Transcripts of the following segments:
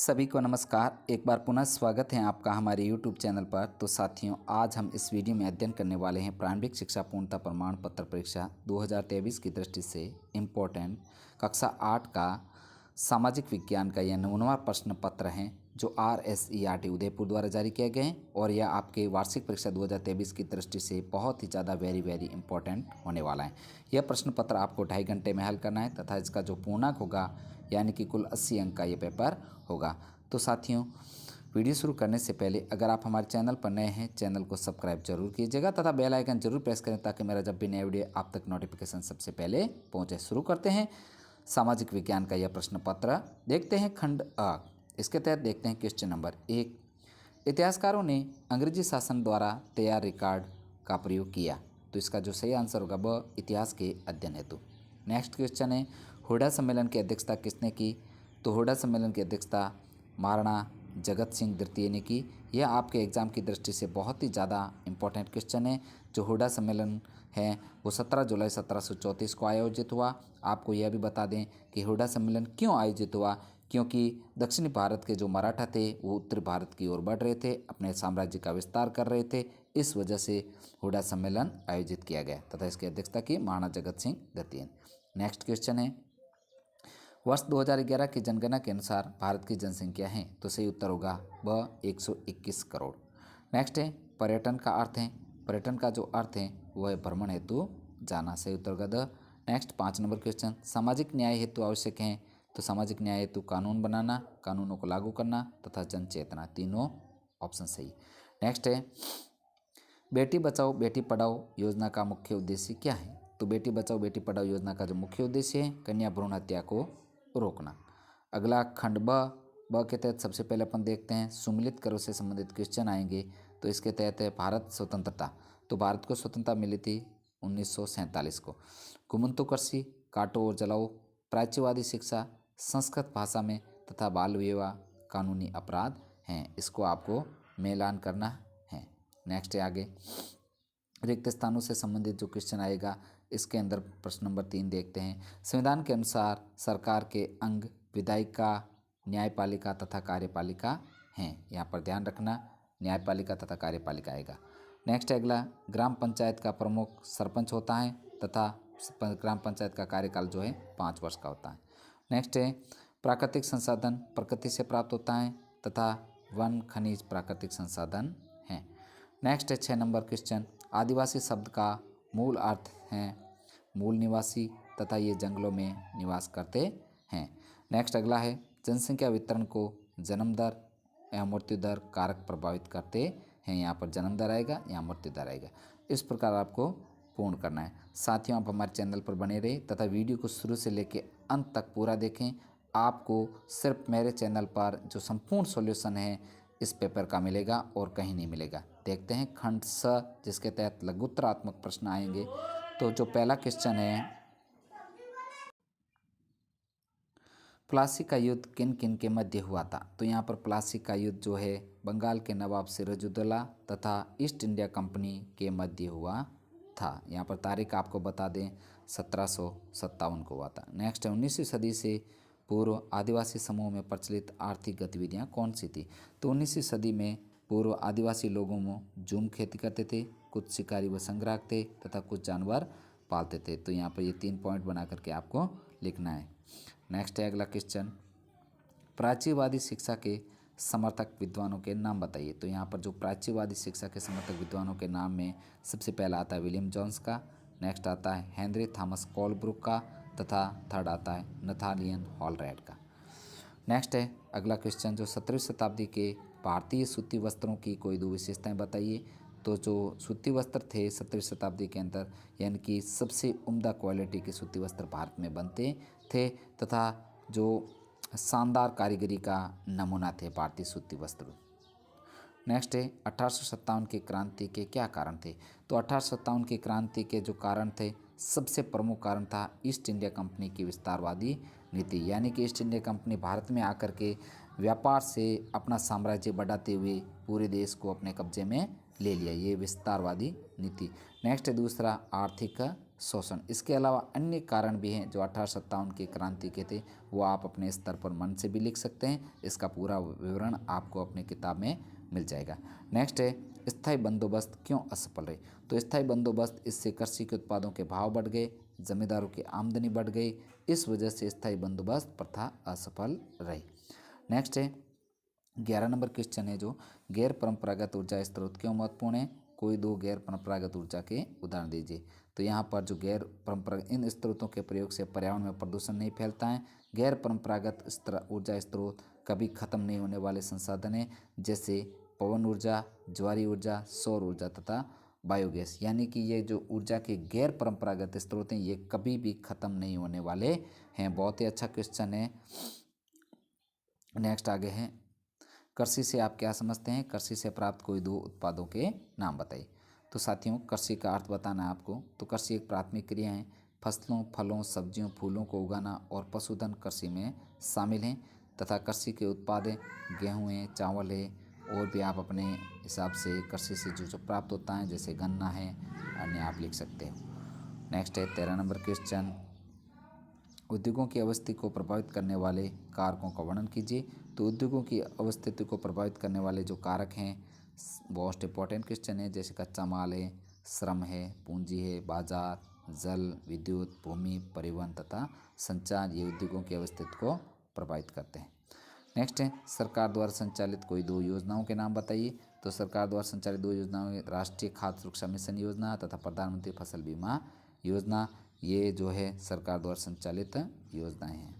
सभी को नमस्कार। एक बार पुनः स्वागत है आपका हमारे YouTube चैनल पर। तो साथियों, आज हम इस वीडियो में अध्ययन करने वाले हैं प्रारंभिक शिक्षा पूर्णता प्रमाण पत्र परीक्षा 2023 की दृष्टि से इम्पोर्टेंट कक्षा 8 का सामाजिक विज्ञान का यह 9वां प्रश्न पत्र है जो RSERT उदयपुर द्वारा जारी किया गया है। और यह आपके वार्षिक परीक्षा 2023 की दृष्टि से बहुत ही ज़्यादा वेरी इंपॉर्टेंट होने वाला है। यह प्रश्न पत्र आपको 2.5 घंटे में हल करना है तथा इसका जो पूर्णांक होगा यानी कि कुल 80 अंक का ये पेपर होगा। तो साथियों, वीडियो शुरू करने से पहले अगर आप हमारे चैनल पर नए हैं, चैनल को सब्सक्राइब जरूर कीजिएगा तथा बेल आइकन जरूर प्रेस करें ताकि मेरा जब भी नया वीडियो आप तक नोटिफिकेशन सबसे पहले पहुंचे। शुरू करते हैं सामाजिक विज्ञान का यह प्रश्न पत्र। देखते हैं खंड अ। इसके तहत देखते हैं क्वेश्चन नंबर 1। इतिहासकारों ने अंग्रेजी शासन द्वारा तैयार रिकॉर्ड का प्रयोग किया। तो इसका जो सही आंसर होगा वह इतिहास के अध्ययन हेतु। नेक्स्ट क्वेश्चन है, हुडा सम्मेलन की अध्यक्षता किसने की? तो हुडा सम्मेलन की अध्यक्षता महाराणा जगत सिंह द्वितीय ने की। यह आपके एग्जाम की दृष्टि से बहुत ही ज़्यादा इंपॉर्टेंट क्वेश्चन है। जो हुडा सम्मेलन है वो 17 जुलाई 1734 को आयोजित हुआ। आपको यह भी बता दें कि हुडा सम्मेलन क्यों आयोजित हुआ, क्योंकि दक्षिणी भारत के जो मराठा थे वो उत्तरी भारत की ओर बढ़ रहे थे, अपने साम्राज्य का विस्तार कर रहे थे। इस वजह से हुडा सम्मेलन आयोजित किया गया तथा इसकी अध्यक्षता की महाराणा जगत सिंह द्वितीय। नेक्स्ट क्वेश्चन है, वर्ष 2011 की जनगणना के अनुसार भारत की जनसंख्या है। तो सही उत्तर होगा वह 121 करोड़। नेक्स्ट है, पर्यटन का अर्थ है। पर्यटन का जो अर्थ है वह है भ्रमण हेतु जाना। सही उत्तर होगा द। नेक्स्ट 5 नंबर क्वेश्चन, सामाजिक न्याय हेतु आवश्यक है। तो सामाजिक न्याय हेतु कानून बनाना, कानूनों को लागू करना तथा जन चेतना, तीनों ऑप्शन सही। नेक्स्ट है, बेटी बचाओ बेटी पढ़ाओ योजना का मुख्य उद्देश्य क्या है? तो बेटी बचाओ बेटी पढ़ाओ योजना का जो मुख्य उद्देश्य है कन्या भ्रूण हत्या को रोकना। अगला खंड ब के तहत सबसे पहले अपन देखते हैं सुमिलित करों से संबंधित क्वेश्चन आएंगे। तो इसके तहत है भारत स्वतंत्रता। तो भारत को स्वतंत्रता मिली थी 1947 को। कुमंतु कृषि, काटो और जलाओ, प्राच्यवादी शिक्षा, संस्कृत भाषा में तथा बाल विवाह कानूनी अपराध हैं। इसको आपको मिलान करना है। नेक्स्ट है आगे रिक्त स्थानों से संबंधित जो क्वेश्चन आएगा इसके अंदर प्रश्न नंबर 3 देखते हैं। संविधान के अनुसार सरकार के अंग विधायिका, न्यायपालिका तथा कार्यपालिका हैं। यहाँ पर ध्यान रखना, न्यायपालिका तथा कार्यपालिका आएगा। नेक्स्ट है अगला, ग्राम पंचायत का प्रमुख सरपंच होता है तथा ग्राम पंचायत का कार्यकाल जो है 5 वर्ष का होता है। नेक्स्ट है, प्राकृतिक संसाधन प्रकृति से प्राप्त होता है तथा वन खनिज प्राकृतिक संसाधन हैं। नेक्स्ट है 6 नंबर क्वेश्चन, आदिवासी शब्द का मूल अर्थ है मूल निवासी तथा ये जंगलों में निवास करते हैं। नेक्स्ट अगला है, जनसंख्या वितरण को जन्म दर या मृत्यु दर कारक प्रभावित करते हैं। यहाँ पर जन्म दर आएगा, यहाँ मृत्यु दर आएगा। इस प्रकार आपको पूर्ण करना है। साथियों, आप हमारे चैनल पर बने रहे तथा वीडियो को शुरू से लेकर अंत तक पूरा देखें। आपको सिर्फ मेरे चैनल पर जो संपूर्ण सॉल्यूशन है इस पेपर का मिलेगा और कहीं नहीं मिलेगा। देखते हैं खंड स जिसके तहत लघुत्तरात्मक प्रश्न आएंगे। तो जो पहला क्वेश्चन है, प्लासी का युद्ध किन किन के मध्य हुआ था? तो यहाँ पर प्लासी का युद्ध जो है बंगाल के नवाब सिराजुद्दौला तथा ईस्ट इंडिया कंपनी के मध्य हुआ था। यहाँ पर तारीख आपको बता दें 1757 को हुआ था। नेक्स्ट है, 19वीं सदी से पूर्व आदिवासी समूह में प्रचलित आर्थिक गतिविधियाँ कौन सी थी? तो 19वीं सदी में पूर्व आदिवासी लोगों में झूम खेती करते थे, कुछ शिकारी व संग्राहक थे तथा कुछ जानवर पालते थे। तो यहाँ पर ये 3 पॉइंट बना करके आपको लिखना है। नेक्स्ट है अगला क्वेश्चन, प्राच्यवादी शिक्षा के समर्थक विद्वानों के नाम बताइए। तो यहाँ पर जो प्राच्यवादी शिक्षा के समर्थक विद्वानों के नाम में सबसे पहला आता है विलियम जोन्स का, नेक्स्ट आता है हेनरी थॉमस कोलब्रुक का तथा थर्ड आता है नथानियल हॉलरेड का। नेक्स्ट है अगला क्वेश्चन, जो 17वीं शताब्दी के भारतीय सूती वस्त्रों की कोई 2 विशेषताएं बताइए। तो जो सूती वस्त्र थे 17वीं शताब्दी के अंदर यानी कि सबसे उम्दा क्वालिटी के सूती वस्त्र भारत में बनते थे तथा जो शानदार कारीगरी का नमूना थे भारतीय सूती वस्त्र। नेक्स्ट है 1857 की क्रांति के क्या कारण थे? तो 1857 की क्रांति के जो कारण थे, सबसे प्रमुख कारण था ईस्ट इंडिया कंपनी की विस्तारवादी नीति। यानी कि ईस्ट इंडिया कंपनी भारत में आकर के व्यापार से अपना साम्राज्य बढ़ाते हुए पूरे देश को अपने कब्जे में ले लिया, ये विस्तारवादी नीति। नेक्स्ट है दूसरा आर्थिक शोषण। इसके अलावा अन्य कारण भी हैं जो 1857 की क्रांति के थे, वो आप अपने स्तर पर मन से भी लिख सकते हैं। इसका पूरा विवरण आपको अपनी किताब में मिल जाएगा। नेक्स्ट है स्थायी बंदोबस्त क्यों असफल रही। तो स्थायी बंदोबस्त, इससे कृषि के उत्पादों के भाव बढ़ गए, जमींदारों की आमदनी बढ़ गई, इस वजह से स्थायी बंदोबस्त प्रथा असफल रही। नेक्स्ट है 11 नंबर क्वेश्चन है जो गैर परंपरागत ऊर्जा स्रोत क्यों महत्वपूर्ण है। कोई दो गैर परंपरागत ऊर्जा के उदाहरण दीजिए। तो यहाँ पर जो गैर परंपरागत इन स्रोतों के प्रयोग से पर्यावरण में प्रदूषण नहीं फैलता है। गैर परंपरागत ऊर्जा स्रोत कभी खत्म नहीं होने वाले संसाधन हैं, जैसे पवन ऊर्जा, ज्वारी ऊर्जा, सौर ऊर्जा तथा बायोगैस। यानी कि ये जो ऊर्जा के गैर परंपरागत स्रोत हैं ये कभी भी खत्म नहीं होने वाले हैं। बहुत ही अच्छा क्वेश्चन है। नेक्स्ट आगे है कृषि से आप क्या समझते हैं। कृषि से प्राप्त कोई दो उत्पादों के नाम बताइए। तो साथियों कृषि का अर्थ बताना है आपको। तो कृषि एक प्राथमिक क्रिया है। फसलों, फलों, सब्जियों, फूलों को उगाना और पशुधन कृषि में शामिल हैं तथा कृषि के उत्पाद गेहूँ है, चावल है, और भी आप अपने हिसाब से कृषि से जो प्राप्त होता है जैसे गन्ना है, अन्य आप लिख सकते हो। नेक्स्ट है 13 नंबर क्वेश्चन उद्योगों की अवस्थिति को प्रभावित करने वाले कारकों का वर्णन कीजिए। तो उद्योगों की अवस्थिति को प्रभावित करने वाले जो कारक हैं, मोस्ट इम्पॉर्टेंट क्वेश्चन है, जैसे कच्चा माल है, श्रम है, पूंजी है, बाजार, जल, विद्युत, भूमि, परिवहन तथा संचार, ये उद्योगों की अवस्थिति को प्रभावित करते हैं। नेक्स्ट है सरकार द्वारा संचालित कोई दो योजनाओं के नाम बताइए। तो सरकार द्वारा संचालित दो योजनाएं राष्ट्रीय खाद्य सुरक्षा मिशन योजना तथा प्रधानमंत्री फसल बीमा योजना, ये जो है सरकार द्वारा संचालित योजनाएं हैं।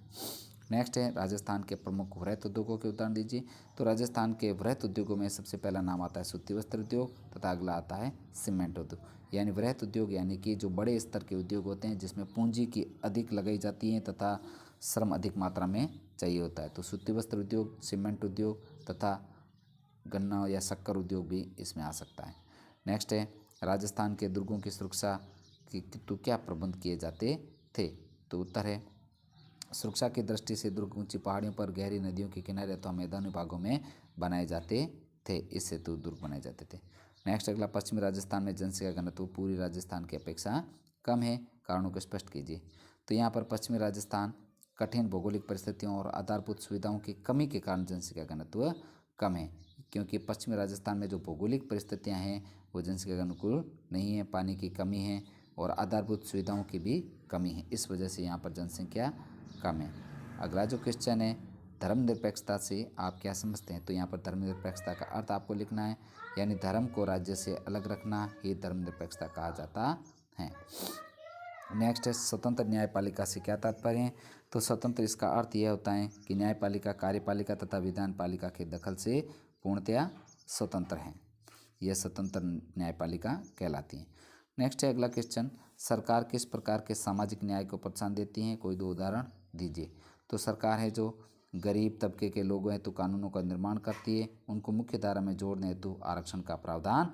नेक्स्ट है राजस्थान के प्रमुख वृहत उद्योगों के उदाहरण दीजिए। तो राजस्थान के वृहत उद्योगों में सबसे पहला नाम आता है सूती वस्त्र उद्योग तथा अगला आता है सीमेंट उद्योग। यानी वृहत उद्योग यानी कि जो बड़े स्तर के उद्योग होते हैं जिसमें पूंजी की अधिक लगाई जाती है तथा श्रम अधिक मात्रा में चाहिए होता है। तो सूती वस्त्र उद्योग, सीमेंट उद्योग तथा गन्ना या शक्कर उद्योग भी इसमें आ सकता है। नेक्स्ट है राजस्थान के दुर्गों की सुरक्षा की तो क्या प्रबंध किए जाते थे। तो उत्तर है सुरक्षा की दृष्टि से दुर्ग ऊंची पहाड़ियों पर, गहरी नदियों के किनारे अथवा मैदानी भागों में बनाए जाते थे। इससे तो दुर्ग बनाए जाते थे। नेक्स्ट अगला पश्चिमी राजस्थान में जनसंख्या घनत्व पूरी राजस्थान की अपेक्षा कम है, कारणों को स्पष्ट कीजिए। तो यहाँ पर पश्चिमी राजस्थान कठिन भौगोलिक परिस्थितियों और आधारभूत सुविधाओं की कमी के कारण जनसंख्या घनत्व कम है, क्योंकि पश्चिमी राजस्थान में जो भौगोलिक परिस्थितियाँ हैं वो जनसंख्या के अनुकूल नहीं है, पानी की कमी है और आधारभूत सुविधाओं की भी कमी है, इस वजह से यहाँ पर जनसंख्या कम है। अगला जो क्वेश्चन है धर्मनिरपेक्षता से आप क्या समझते हैं। तो यहाँ पर धर्मनिरपेक्षता का अर्थ आपको लिखना है, यानी धर्म को राज्य से अलग रखना ही धर्मनिरपेक्षता कहा जाता है। नेक्स्ट है स्वतंत्र न्यायपालिका से क्या तात्पर्य है। तो स्वतंत्र इसका अर्थ यह होता है कि न्यायपालिका कार्यपालिका तथा विधान पालिका के दखल से पूर्णतया स्वतंत्र है, यह स्वतंत्र न्यायपालिका कहलाती है। नेक्स्ट है अगला क्वेश्चन सरकार किस प्रकार के सामाजिक न्याय को प्रोत्साहन देती है, कोई दो उदाहरण दीजिए। तो सरकार है जो गरीब तबके के लोगों हेतु कानूनों का निर्माण करती है, उनको मुख्य धारा में जोड़ने हेतु आरक्षण का प्रावधान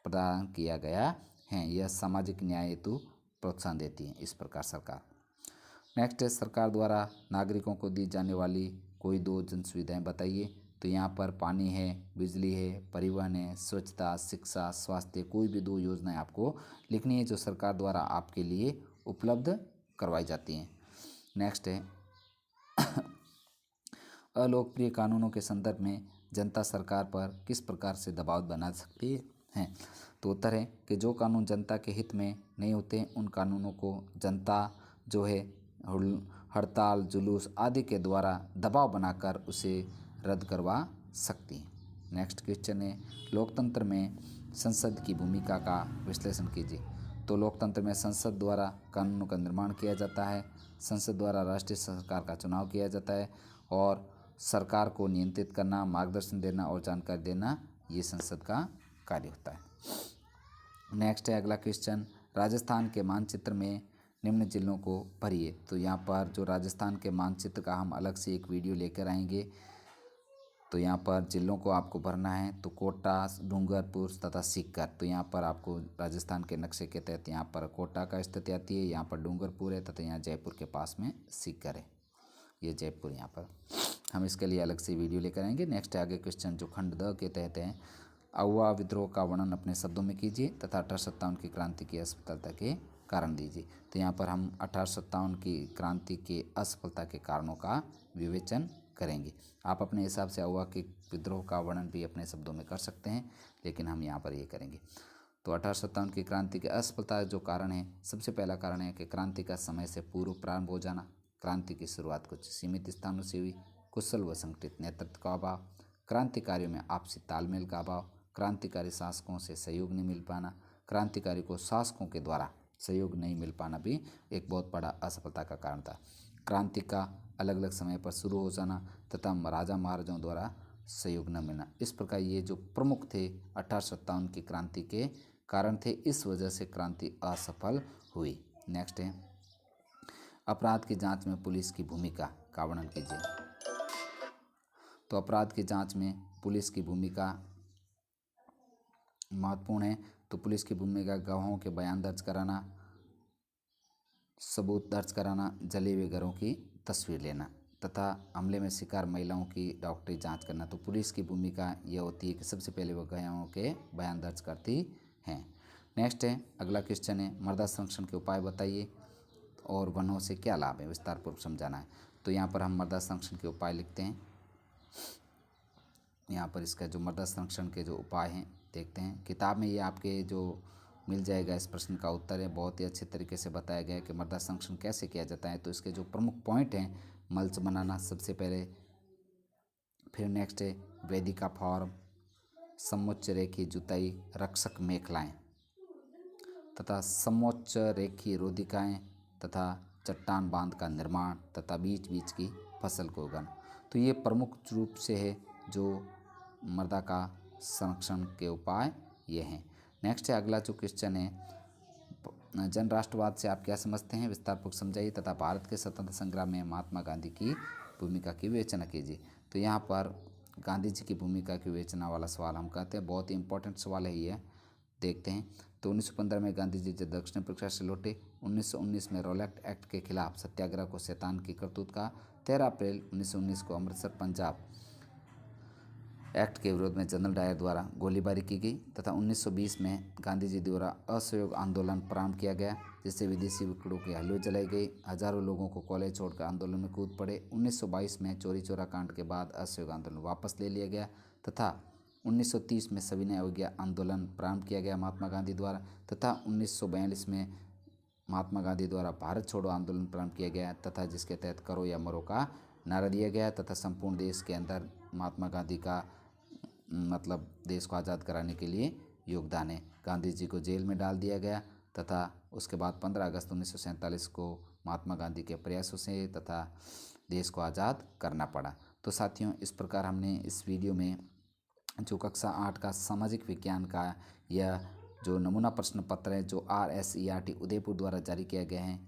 प्रदान किया गया है, यह सामाजिक न्याय हेतु प्रोत्साहन देती है इस प्रकार सरकार। नेक्स्ट है सरकार द्वारा नागरिकों को दी जाने वाली कोई दो जन सुविधाएं बताइए। तो यहाँ पर पानी है, बिजली है, परिवहन है, स्वच्छता, शिक्षा, स्वास्थ्य, कोई भी दो योजनाएं आपको लिखनी है जो सरकार द्वारा आपके लिए उपलब्ध करवाई जाती हैं। नेक्स्ट है अलोकप्रिय कानूनों के संदर्भ में जनता सरकार पर किस प्रकार से दबाव बना सकती है। तो उत्तर है कि जो कानून जनता के हित में नहीं होते उन कानूनों को जनता जो है हड़ताल, जुलूस आदि के द्वारा दबाव बनाकर उसे रद्द करवा सकती है। नेक्स्ट क्वेश्चन है लोकतंत्र में संसद की भूमिका का विश्लेषण कीजिए। तो लोकतंत्र में संसद द्वारा कानूनों का निर्माण किया जाता है, संसद द्वारा राष्ट्रीय सरकार का चुनाव किया जाता है और सरकार को नियंत्रित करना, मार्गदर्शन देना और जानकारी देना ये संसद का कार्य होता है। नेक्स्ट है अगला क्वेश्चन राजस्थान के मानचित्र में निम्न जिलों को भरिए। तो यहाँ पर जो राजस्थान के मानचित्र का हम अलग से एक वीडियो लेकर आएंगे। तो यहाँ पर जिलों को आपको भरना है, तो कोटा, डूंगरपुर तथा सीकर। तो यहाँ पर आपको राजस्थान के नक्शे के तहत यहाँ पर कोटा का स्थिति आती है, यहाँ पर डूंगरपुर है तथा यहाँ जयपुर के पास में सीकर है, ये जयपुर। यहाँ पर हम इसके लिए अलग से वीडियो लेकर आएंगे। नेक्स्ट आगे क्वेश्चन जो खंड द के तहत है अहुआ विद्रोह का वर्णन अपने शब्दों में कीजिए तथा 1857 की क्रांति की असफलता के कारण दीजिए। तो यहाँ पर हम 1857 की क्रांति के असफलता के कारणों का विवेचन करेंगे। आप अपने हिसाब से औवाकी विद्रोह का वर्णन भी अपने शब्दों में कर सकते हैं, लेकिन हम यहाँ पर ये करेंगे। तो 1857 की क्रांति के असफलता जो कारण है, सबसे पहला कारण है कि क्रांति का समय से पूर्व प्रारंभ हो जाना। क्रांति की शुरुआत कुछ सीमित स्थानों से हुई। कुशल व संगठित नेतृत्व का अभाव, क्रांतिकारियों में आपसी तालमेल का अभाव, क्रांतिकारी शासकों से सहयोग नहीं मिल पाना, क्रांतिकारी को शासकों के द्वारा सहयोग नहीं मिल पाना भी एक बहुत बड़ा असफलता का कारण था। क्रांति का अलग अलग समय पर शुरू हो जाना तथा राजा महाराजाओं द्वारा सहयोग न मिलना, इस प्रकार ये जो प्रमुख थे 1857 की क्रांति के कारण थे। इस वजह से क्रांति असफल हुई। नेक्स्ट है अपराध की जांच में पुलिस की भूमिका का वर्णन कीजिए। तो अपराध की जांच में पुलिस की भूमिका महत्वपूर्ण है। तो पुलिस की भूमिका गवाहों के बयान दर्ज कराना, सबूत दर्ज कराना, जले हुए घरों की तस्वीर लेना तथा हमले में शिकार महिलाओं की डॉक्टरी जांच करना। तो पुलिस की भूमिका यह होती है कि सबसे पहले वो गवाहों के बयान दर्ज करती हैं। नेक्स्ट है अगला क्वेश्चन है मृदा संरक्षण के उपाय बताइए और वनों से क्या लाभ है, विस्तारपूर्वक समझाना है। तो यहाँ पर हम मृदा संरक्षण के उपाय लिखते हैं। यहाँ पर इसका जो मृदा संरक्षण के जो उपाय हैं देखते हैं। किताब में ये आपके जो मिल जाएगा, इस प्रश्न का उत्तर है। बहुत ही अच्छे तरीके से बताया गया है कि मृदा संरक्षण कैसे किया जाता है। तो इसके जो प्रमुख पॉइंट हैं, मल्च बनाना सबसे पहले, फिर नेक्स्ट है वेदिका फॉर्म, समोच्च रेखी जुताई, रक्षक मेखलाएँ तथा समोच्च रेखी रोधिकाएँ तथा चट्टान बांध का निर्माण तथा बीच बीच की फसल को उगाना। तो ये प्रमुख रूप से है जो मृदा का संरक्षण के उपाय ये हैं। नेक्स्ट है अगला जो क्वेश्चन है जन राष्ट्रवाद से आप क्या समझते हैं, विस्तारपूर्वक समझाइए तथा भारत के स्वतंत्रता संग्राम में महात्मा गांधी की भूमिका की विवेचना कीजिए। तो यहाँ पर गांधी जी की भूमिका की विवेचना वाला सवाल हम कहते हैं, बहुत ही इंपॉर्टेंट सवाल है ये, देखते हैं। तो 1915 में गांधी जी जब दक्षिण अफ्रीका से लौटे, 1919 में रॉलेट एक्ट के खिलाफ सत्याग्रह को शैतान की करतूत का 13 अप्रैल 1919 को अमृतसर पंजाब एक्ट के विरोध में जनरल डायर द्वारा गोलीबारी की गई तथा 1920 में गांधी जी द्वारा असहयोग आंदोलन प्रारंभ किया गया, जिससे विदेशी विकड़ों की हलवे जलाई गई। हजारों लोगों को कॉलेज छोड़कर आंदोलन में कूद पड़े। 1922 में चोरी चोरा कांड के बाद असहयोग आंदोलन वापस ले लिया गया तथा 1930 में सविनय अवज्ञा आंदोलन प्रारंभ किया गया महात्मा गांधी द्वारा तथा 1942 में महात्मा गांधी द्वारा भारत छोड़ो आंदोलन प्रारंभ किया गया तथा जिसके तहत करो या मरो का नारा दिया गया तथा संपूर्ण देश के अंदर महात्मा गांधी का मतलब देश को आज़ाद कराने के लिए योगदान है। गांधी जी को जेल में डाल दिया गया तथा उसके बाद 15 अगस्त 1947 को महात्मा गांधी के प्रयासों से तथा देश को आज़ाद करना पड़ा। तो साथियों, इस प्रकार हमने इस वीडियो में जो कक्षा 8 का सामाजिक विज्ञान का यह जो नमूना प्रश्न पत्र है जो RSERT उदयपुर द्वारा जारी किया गया है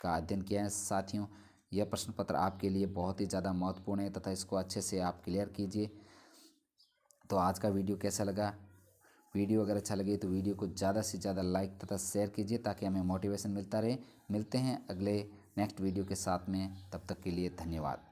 का अध्ययन किया है। साथियों, यह प्रश्न पत्र आपके लिए बहुत ही ज़्यादा महत्वपूर्ण है तथा इसको अच्छे से आप क्लियर कीजिए। तो आज का वीडियो कैसा लगा? वीडियो अगर अच्छा लगे तो वीडियो को ज़्यादा से ज़्यादा लाइक तथा शेयर कीजिए ताकि हमें मोटिवेशन मिलता रहे। मिलते हैं अगले नेक्स्ट वीडियो के साथ में, तब तक के लिए धन्यवाद।